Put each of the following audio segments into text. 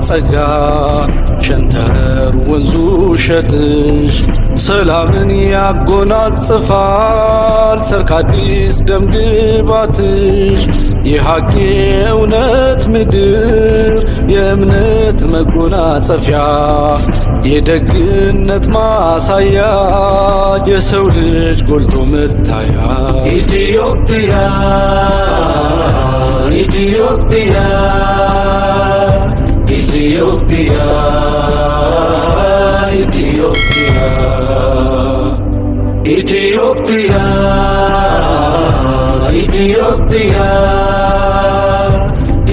ጸጋ ሸንተረር ወንዙ ሸጥሽ ሰላምን ያጎናጽፋል ሰርክ አዲስ ደምግባትሽ የሐቅ የእውነት ምድር የእምነት መጎናጸፊያ የደግነት ማሳያ የሰው ልጅ ጎልቶ መታያ ኢትዮጵያ ኢትዮጵያ ኢትዮጵያ ኢትዮጵያ ኢትዮጵያ ኢትዮጵያ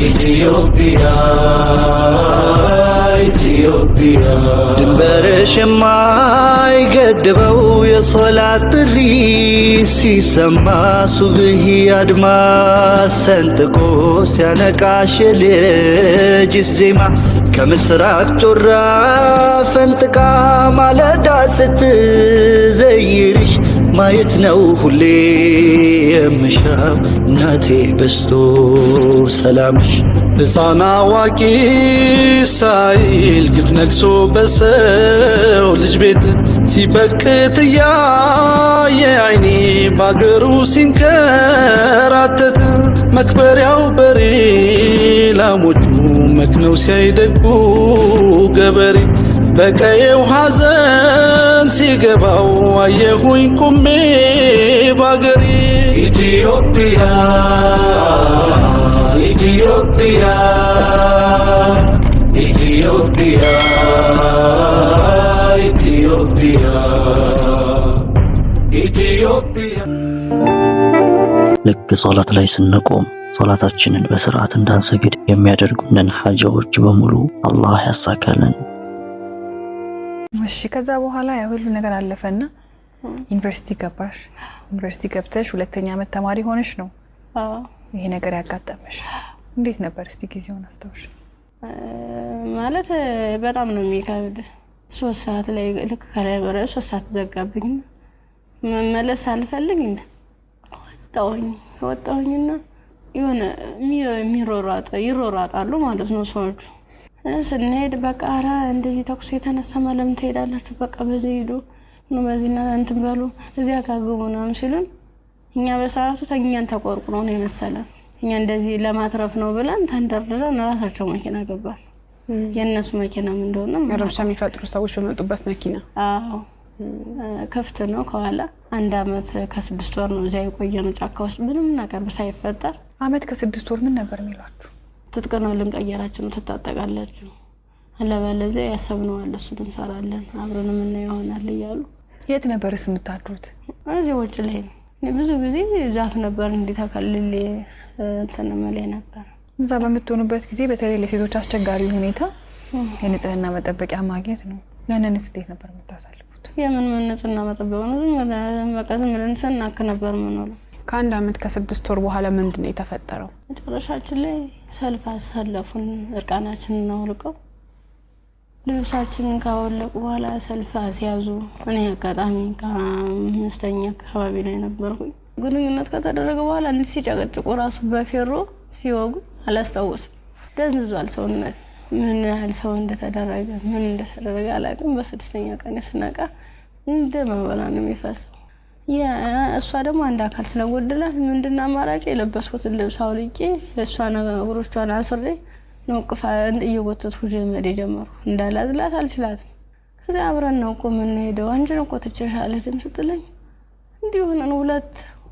ኢትዮጵያ ኢትዮጵያ ድንበርሽ የማይገድበው የሶላት ጥሪ ሲሰማ ሱብሂ አድማስ ሰንጥቆ ሲያነቃሽ ልጅ ዜማ ከምስራቅ ጮራ ፈንጥቃ ማለዳ ስትዘይርሽ ማየት ነው ሁሌ የምሻው እናቴ በስቶ ሰላምሽ ሕፃን አዋቂ ሳይል ግፍ ነግሶ በሰው ልጅ ቤት ሲበቅት እያየ አይኔ ባገሩ ሲንከራተት መክበሪያው በሬ ላሞቹ መክነው ሲያይደጉ ገበሬ በቀየው ሐዘን ሲገባው አየሁኝ ቁሜ ባገሬ ኢትዮጵያ ኢትዮጵያ ኢትዮጵያ ኢትዮጵያ ኢትዮጵያ ልክ ሶላት ላይ ስንቆም ሶላታችንን በስርዓት እንዳንሰግድ የሚያደርጉንን ሐጃዎች በሙሉ አላህ ያሳካልን። እሺ ከዛ በኋላ ያ ሁሉ ነገር አለፈና ዩኒቨርሲቲ ገባሽ። ዩኒቨርሲቲ ገብተሽ ሁለተኛ ዓመት ተማሪ ሆነሽ ነው ይሄ ነገር ያጋጠመሽ። እንዴት ነበር እስቲ ጊዜውን አስታውሽ? ማለት በጣም ነው የሚከብድ። 3 ሰዓት ላይ ልክ ከላይ ወረ 3 ሰዓት ዘጋብኝ። መመለስ አልፈልግ እንደ ወጣሁኝና የሆነ ይሮራጣሉ ማለት ነው ሰዎቹ። ስንሄድ በቃ አራ እንደዚህ ተኩስ የተነሳ ማለም ትሄዳላችሁ በቃ በዚህ ሄዱ ነው በዚህና እንትን በሉ እዚያ ካግቡና ሲሉን እኛ በሰዓቱ ተኛን ተቆርቁሮ ነው የመሰለን። እኛ እንደዚህ ለማትረፍ ነው ብለን ተንደርድረን ራሳቸው መኪና ገባን። የነሱ መኪና ምን እንደሆነ ረብሻ የሚፈጥሩ ሰዎች በመጡበት መኪና አዎ ከፍት ነው ከኋላ 1 አመት ከ6 ወር ነው እዚያ የቆየነው ጫካ ውስጥ ምንም ነገር ሳይፈጠር። አመት ከ6 ወር ምን ነበር የሚሏችሁ? ትጥቅ ነው ልንቀየራችሁ ነው ተጣጣቃላችሁ አለበለዚያ ያሰብነው አለ እሱ እንሰራለን አብረን ምን ይሆናል እያሉ። የት ነበርስ የምታድሩት? እዚህ ውጭ ላይ ነው። ብዙ ጊዜ ዛፍ ነበር እንዲታከልል ተነመለይ ነበር። እዛ በመጥቶኑበት ጊዜ በተለይ ለሴቶች አስቸጋሪ ሁኔታ የንጽህና መጠበቂያ ማግኘት ነው። ያንንስ እንዴት ነበር የምታሳልፉት? የምን ንጽህና መጠበቂያ ነው? በቃ ዝም ብለን ስናክ ነበር የምንውለው። ከ1 አመት ከ6 ወር በኋላ ምንድነው የተፈጠረው? መጨረሻችን ላይ ሰልፍ አሳለፉን። እርቃናችንን አውልቀው ልብሳችንን ካወለቁ በኋላ ሰልፍ አስያዙ። እኔ አጋጣሚ ከ5ኛ አካባቢ ላይ ነበርኩኝ። ግንኙነት ከተደረገ በኋላ እንዲህ ሲጨቀጭቁ ራሱ በፌሮ ሲወጉ አላስታውስም። ደንዝዟል ሰውነት። ምን ያህል ሰው እንደተደረገ ምን እንደተደረገ አላውቅም። በ6ኛ ቀን ስነቃ እንደ መበላ ነው የሚፈሰው። እሷ ደግሞ አንድ አካል ስለጎደላት ምንድነው አማራጭ የለበስኩትን ልብስ አውልቄ ለሷ ነገሮቿን አስሬ ነው ቅፋ እየወተቱ ጀመረ ጀመሩ። እንዳላዝላት አልችላትም። ከዛ አብረን ነው ቆመን ሄደው አንቺን እኮ ትችሻለህ ድምፅ ጥለኝ እንዲሁ ነው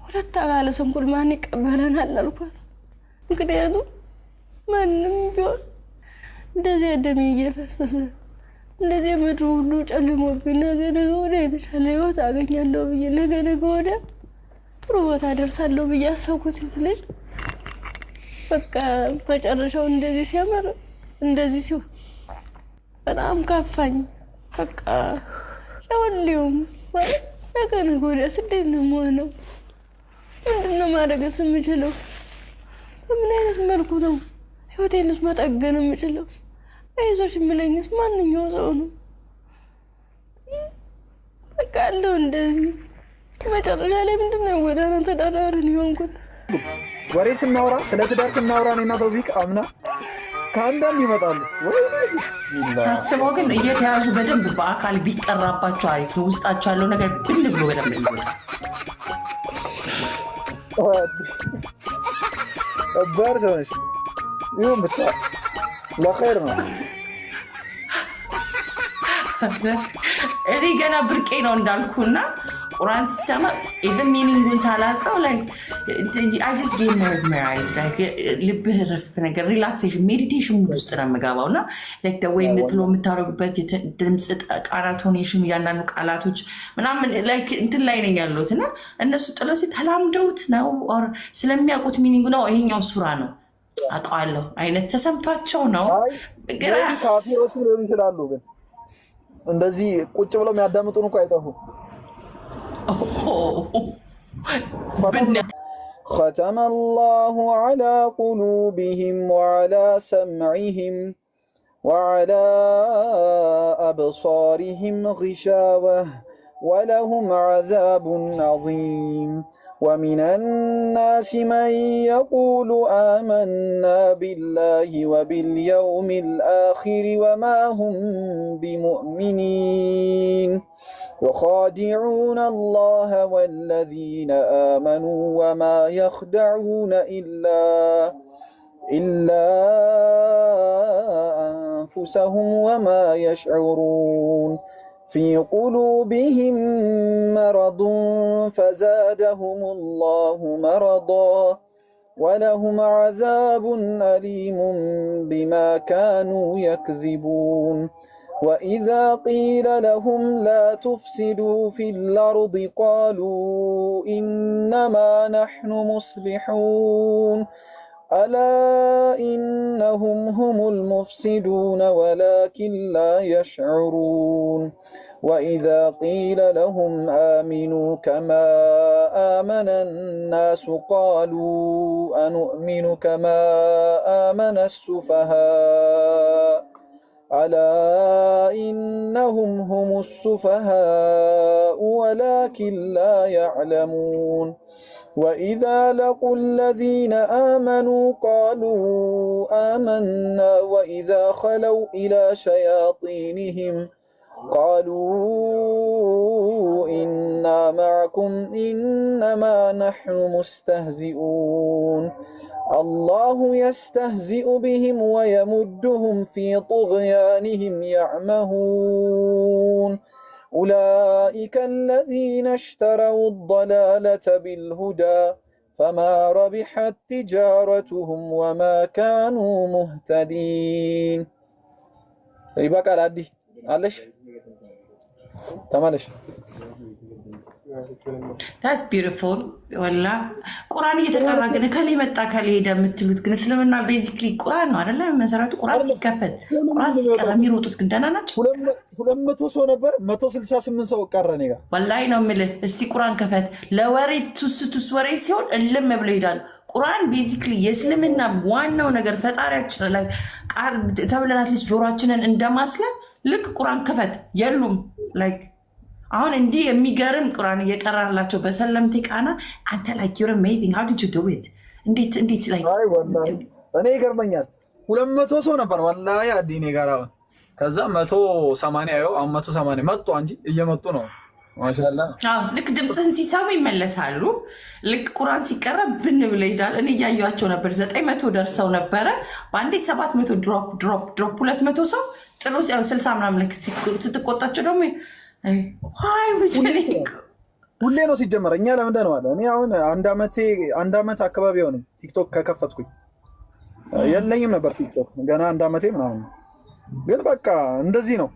ሁለት አካል ስንኩል ማን ይቀበለናል አልኳት። ምክንያቱም ማንም ቢሆን እንደዚህ ደም እየፈሰሰ እንደዚህ ምድሩ ሁሉ ጨልሞብኝ ነገ ወዲያ የተሻለ ህይወት አገኛለሁ ብዬ ነገ ወዲያ ጥሩ ቦታ ደርሳለሁ ብዬ አሰብኩት ልጅ በቃ መጨረሻው እንደዚህ ሲያመር እንደዚህ ሲው በጣም ከፋኝ። በቃ ለወሊውም ነገ ወዲያ እንዴት ነው የምሆነው? ምንድነው ማድረግስ የምችለው? በምን አይነት መልኩ ነው ህይወቴንስ መጠገን የምችለው? አይዞሽ የሚለኝስ ማንኛው ሰው ነው? በቃ አለው እንደዚህ መጨረሻ ላይ ምንድነው ጎዳና ተዳዳሪ ሆንኩት። ወሬ ስናወራ ስለ ትዳር ስናወራ እኔና ተውፊቅ አምና ከአንዳንድ ይመጣሉ። ወይኔ ቢስሚላህ ሳስበው ግን እየተያዙ በደንብ በአካል ቢቀራባቸው አሪፍ ነው። ውስጣቸው ያለው ነገር ብን ብሎ በደንብ ይወጣል። ከባድ ሰው ነሽ። ይሁን ብቻ ለኸይር ነው። እኔ ገና ብርቄ ነው እንዳልኩና ቁርአን ሲሰማ ኢቨን ሚኒንጉን ሳላውቀው ልብህ ረፍ ነገር ሪላክሴሽን ሜዲቴሽን ሙድ ውስጥ ነው የምገባው እና ወይ የምትለው የምታደርጉበት ድምፅ ቃላቶኔሽን እያንዳንዱ ቃላቶች ምናምን እንትን ላይ ነኝ ያለሁት እና እነሱ ጥለው ተላምደውት ነው ስለሚያውቁት ሚኒንጉ ነው ይሄኛው ሱራ ነው አውቀዋለሁ አይነት ተሰምቷቸው ነው። ካፊሮቹ ሊሆኑ ይችላሉ፣ ግን እንደዚህ ቁጭ ብለው የሚያዳምጡን እኮ አይጠፉም። ختم الله على قلوبهم وعلى سمعهم وعلى أبصارهم غشاوة ولهم عذاب عظيم ومن الناس من يقول آمنا بالله وباليوم الآخر وما هم بمؤمنين يخادعون الله والذين آمنوا وما يخدعون إلا أنفسهم وما يشعرون في قلوبهم مرض فزادهم الله مرضا ولهم عذاب أليم بما كانوا يكذبون وإذا قيل لهم لا تفسدوا في الأرض قالوا إنما نحن مصلحون ألا إنهم هم المفسدون ولكن لا يشعرون وإذا قيل لهم آمنوا كما آمن الناس قالوا أنؤمن كما آمن السفهاء ألا إنهم هم السفهاء ولكن لا يعلمون وإذا لقوا الذين آمنوا قالوا آمنا وإذا خلوا إلى شياطينهم قالوا إنا معكم إنما نحن مستهزئون الله يستهزئ بهم ويمدهم في طغيانهم يعمهون أولئك الذين اشتروا الضلالة بالهدى فما ربحت تجارتهم وما كانوا مهتدين. يبقى على عدي علش تمالش That's beautiful. ወላ ቁርአን እየተቀራ ግን ከሌ መጣ ከሌ ሄደ የምትሉት ግን እስልምና ቤዚክሊ ቁርአን ነው አይደለ? መሰረቱ ቁርአን ሲከፈት ቁርአን ሲቀራ የሚሮጡት ግን ደህና ናቸው። 200 ሰው ነበር 168 ሰው ቀረ እኔ ጋር ወላሂ ነው የምልህ። እስቲ ቁርአን ከፈት ለወሬ ቱስ ወሬ ሲሆን እልም ብለው ይሄዳሉ። ቁርአን ቤዚክሊ የእስልምና ዋናው ነገር ፈጣሪያችን ላይ ቃል ተብለናት ልጅ ጆሮአችንን እንደማስለት ልክ ቁርአን ከፈት የሉም ላይክ አሁን እንዲህ የሚገርም ቁርአን እየቀራላቸው በሰለምቴ ቃና አንተ ላይክ ዩር አሜዚንግ ሃው ዲድ ዩ ዱ ኢት እንዴት ላይክ አይ ወላሂ እኔ ይገርመኛል 200 ሰው ነበር ወላሂ አዲኔ ጋር አሁን ከዛ 180 ያው 180 መጡ እንጂ እየመጡ ነው ማሻአላ ልክ ድምፅህን ሲሰሙ ይመለሳሉ ልክ ቁርአን ሲቀራ ብን ብለው ይሄዳል እኔ እያየኋቸው ነበር 900 ደርሰው ነበረ በአንዴ 700 ድሮፕ 200 ሰው ጥሎ 60 ምናምን ልክ ስትቆጣቸው ደግሞ ሁሌ ነው ሲጀመር እኛ ለምንድን ነው አለ እኔ አሁን አንድ አመት አካባቢ ሆነ ቲክቶክ ከከፈትኩኝ የለኝም ነበር ቲክቶክ ገና አንድ አመቴ ምናምን ግን በቃ እንደዚህ ነው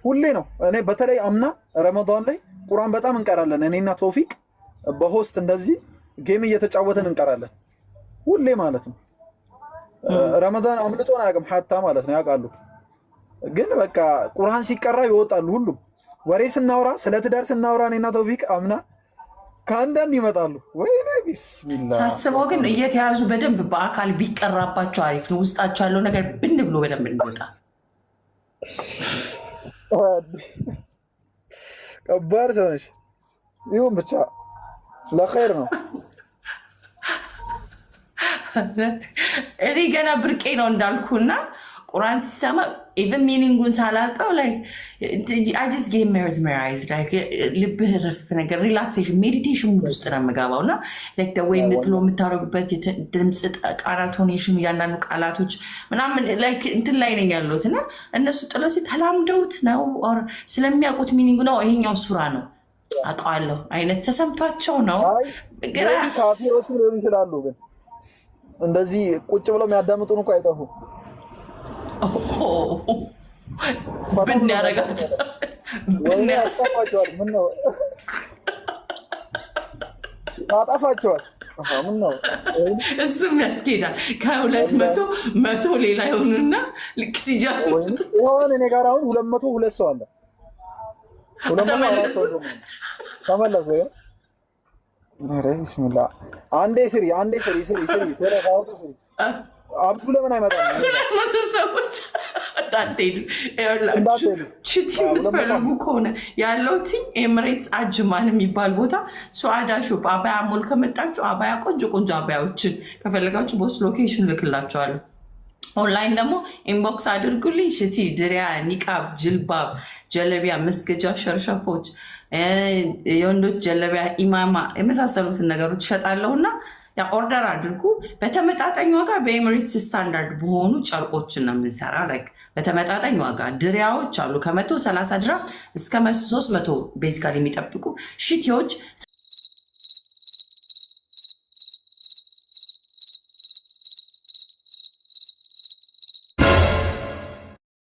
ሁሌ ነው እኔ በተለይ አምና ረመዳን ላይ ቁርአን በጣም እንቀራለን እኔና ቶፊቅ በሆስት እንደዚህ ጌም እየተጫወተን እንቀራለን ሁሌ ማለት ነው ረመዳን አምልጦን አያውቅም ሐታ ማለት ነው ያውቃሉ ግን በቃ ቁርአን ሲቀራ ይወጣሉ ሁሉም ወሬ ስናወራ ስለ ትዳር ስናወራ እኔና ቶፊቅ አምና ከአንዳንድ ይመጣሉ ወይኔ ቢስሚላህ ሳስበው ግን እየተያዙ በደንብ በአካል ቢቀራባቸው አሪፍ ነው ውስጣቸው ያለው ነገር ብን ብሎ በደንብ እንወጣ ከባድ ሰው ነሽ ይሁን ብቻ ለኸይር ነው እኔ ገና ብርቄ ነው እንዳልኩና ቁርአን ሲሰማ ኢቨን ሚኒንጉን ሳላውቀው I just get mesmerized ልብህ ረፍ ነገር ሪላክሴሽን ሜዲቴሽን ሙድ ውስጥ ነው የምገባው እና ወይ የምታደርጉበት ድምፅ ቃላቶኔሽን እያንዳንዱ ቃላቶች ምናምን እንትን ላይ ነኝ ያለሁት እና እነሱ ጥለው ተላምደውት ነው ስለሚያውቁት ሚኒንጉ ነው ይሄኛው ሱራ ነው አውቀዋለሁ አይነት ተሰምቷቸው ነው። ካፊሮቹ ሊሆኑ ይችላሉ፣ ግን እንደዚህ ቁጭ ብለው የሚያዳምጡን እኮ አይጠፉ ብን ያደረጋቸው ወይኔ ያስጠፋቸዋል። ምን ነው አጠፋቸዋል። ምን ነው እሱም ያስኬዳል። ከ200 ሌላ ይሆኑና ልክ ሲጀምሩ ይሆን እኔ ጋር አሁን 202 ሰው አለ። 204 ሰው ተመለሱ። ኧረ ቢስሚላህ አንዴ ስሪ ተረጋውጡ ስሪ። አብዱ ለምን አይመጣም? ሰዎች ችቲ የምትፈልጉ ከሆነ ያለውት ኤምሬትስ አጅማን የሚባል ቦታ ሱዓዳ ሾፕ አባያ ሞል ከመጣችሁ አባያ ቆንጆ አባያዎችን ከፈለጋችሁ ቦስ ሎኬሽን ልክላቸዋለሁ። ኦንላይን ደግሞ ኢንቦክስ አድርጉልኝ። ሽቲ፣ ድሪያ፣ ኒቃብ፣ ጅልባብ፣ ጀለቢያ፣ መስገጃ፣ ሸርሸፎች፣ የወንዶች ጀለቢያ፣ ኢማማ የመሳሰሉትን ነገሮች ይሸጣለሁና ኦርደር አድርጉ። በተመጣጣኝ ዋጋ በኤምሬትስ ስታንዳርድ በሆኑ ጨርቆችን ነው የምንሰራ። በተመጣጣኝ ዋጋ ድሪያዎች አሉ ከ130 ድራም እስከ 300 ቤዚካሊ የሚጠብቁ ሽቲዎች